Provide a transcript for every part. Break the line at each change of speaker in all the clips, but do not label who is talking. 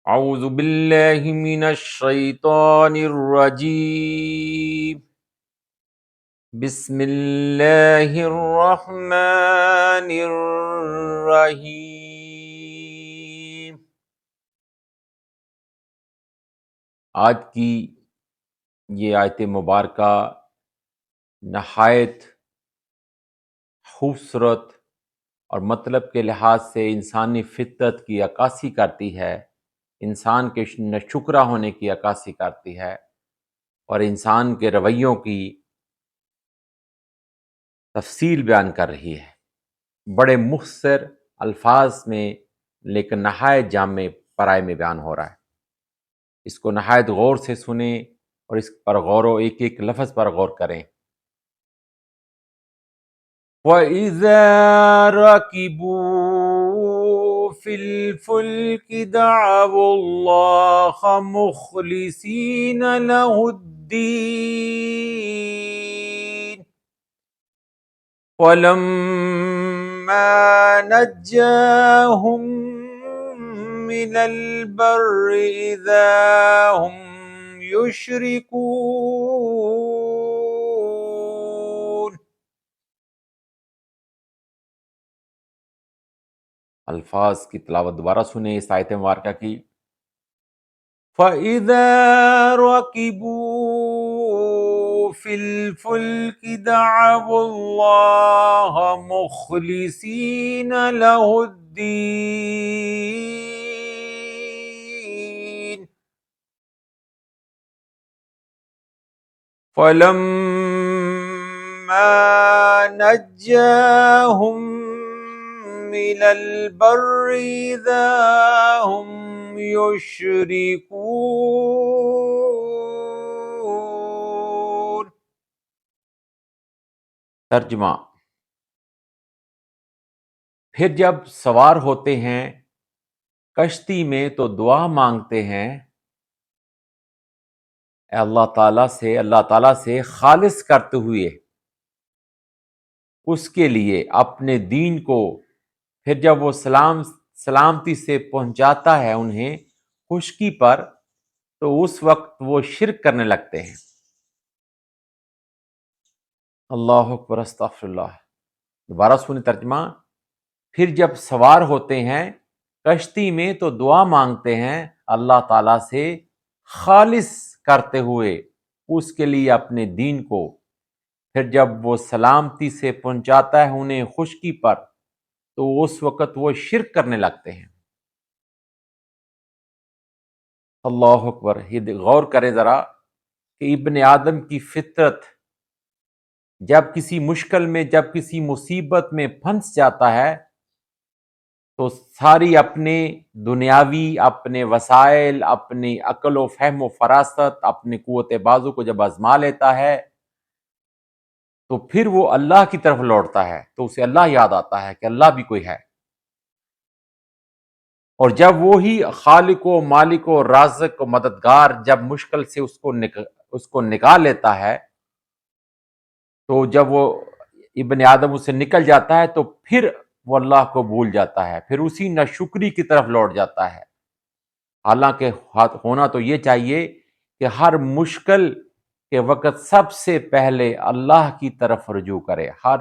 اعوذ باللہ من الشیطان الرجیم بسم اللہ الرحمن الرحیم۔ آج کی یہ آیت مبارکہ نہایت خوبصورت اور مطلب کے لحاظ سے انسانی فطرت کی عکاسی کرتی ہے، انسان کے ناشکرہ ہونے کی عکاسی کرتی ہے، اور انسان کے رویوں کی تفصیل بیان کر رہی ہے، بڑے مختصر الفاظ میں لیکن نہایت جامع پرائے میں بیان ہو رہا ہے۔ اس کو نہایت غور سے سنیں اور اس پر غور و ایک ایک لفظ پر غور کریں۔ وَإِذَا رَكِبُوا فِي الْفُلْكِ دَعَوُا اللَّهَ مُخْلِصِينَ لَهُ الدِّينَ وَلَمَّا نَجَّاهُمْ مِنَ الْبَرِّ إِذَا هُمْ يُشْرِكُونَ۔ الفاظ کی تلاوت دوبارہ سنیں اس آیت مبارکہ کی۔ فَإِذَا رَكِبُوا فِي الْفُلْكِ دَعَوُا اللَّهَ مُخْلِصِينَ لَهُ الدِّينَ فَلَمَّا نَجَّاهُمْ مِنَ الْبَرِّ إِذَا هُمْ يُشْرِكُونَ۔ ترجمہ: پھر جب سوار ہوتے ہیں کشتی میں تو دعا مانگتے ہیں اللہ تعالیٰ سے خالص کرتے ہوئے اس کے لیے اپنے دین کو۔ پھر جب وہ سلامتی سے پہنچاتا ہے انہیں خشکی پر، تو اس وقت وہ شرک کرنے لگتے ہیں۔ اللہ اکبر، استغفر اللہ۔ دوبارہ سنیں ترجمہ۔ پھر جب سوار ہوتے ہیں کشتی میں تو دعا مانگتے ہیں اللہ تعالیٰ سے خالص کرتے ہوئے اس کے لیے اپنے دین کو۔ پھر جب وہ سلامتی سے پہنچاتا ہے انہیں خشکی پر، تو اس وقت وہ شرک کرنے لگتے ہیں۔ اللہ اکبر۔ یہ غور کریں ذرا کہ ابن آدم کی فطرت جب کسی مشکل میں، جب کسی مصیبت میں پھنس جاتا ہے تو ساری اپنے دنیاوی، اپنے وسائل، اپنی عقل و فہم و فراست، اپنی قوت بازو کو جب آزما لیتا ہے تو پھر وہ اللہ کی طرف لوٹتا ہے، تو اسے اللہ یاد آتا ہے کہ اللہ بھی کوئی ہے۔ اور جب وہی خالق و مالک و رازق و مددگار جب مشکل سے اس کو نکال لیتا ہے، تو جب وہ ابن آدم اسے نکل جاتا ہے تو پھر وہ اللہ کو بھول جاتا ہے، پھر اسی ناشکری کی طرف لوٹ جاتا ہے۔ حالانکہ ہونا تو یہ چاہیے کہ ہر مشکل کے وقت سب سے پہلے اللہ کی طرف رجوع کرے۔ ہر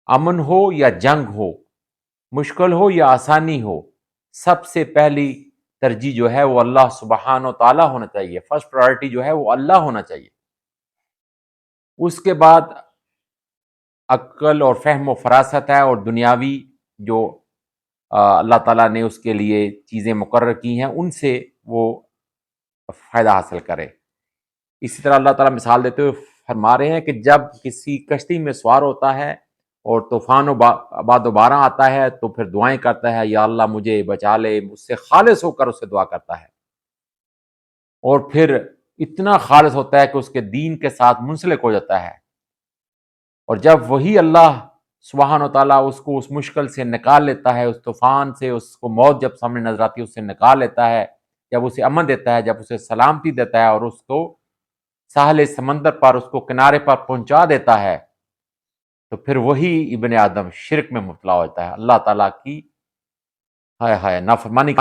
امن ہو یا جنگ ہو، مشکل ہو یا آسانی ہو، سب سے پہلی ترجیح جو ہے وہ اللہ سبحانہ و تعالیٰ ہونا چاہیے۔ فرسٹ پرائرٹی جو ہے وہ اللہ ہونا چاہیے۔ اس کے بعد عقل اور فہم و فراست ہے، اور دنیاوی جو اللہ تعالیٰ نے اس کے لیے چیزیں مقرر کی ہیں ان سے وہ فائدہ حاصل کرے۔ اسی طرح اللہ تعالیٰ مثال دیتے ہوئے فرما رہے ہیں کہ جب کسی کشتی میں سوار ہوتا ہے اور طوفان و باد و باران آتا ہے تو پھر دعائیں کرتا ہے، یا اللہ مجھے بچا لے، مجھ سے خالص ہو کر اسے دعا کرتا ہے، اور پھر اتنا خالص ہوتا ہے کہ اس کے دین کے ساتھ منسلک ہو جاتا ہے۔ اور جب وہی اللہ سبحانہ و تعالیٰ اس کو اس مشکل سے نکال لیتا ہے، اس طوفان سے، اس کو موت جب سامنے نظر آتی ہے اس سے نکال لیتا ہے، جب اسے امن دیتا ہے، جب اسے سلامتی دیتا ہے اور اس کو ساحل سمندر پر، اس کو کنارے پر پہنچا دیتا ہے، تو پھر وہی ابن آدم شرک میں مبتلا ہوتا ہے، اللہ تعالیٰ کی نافرمانی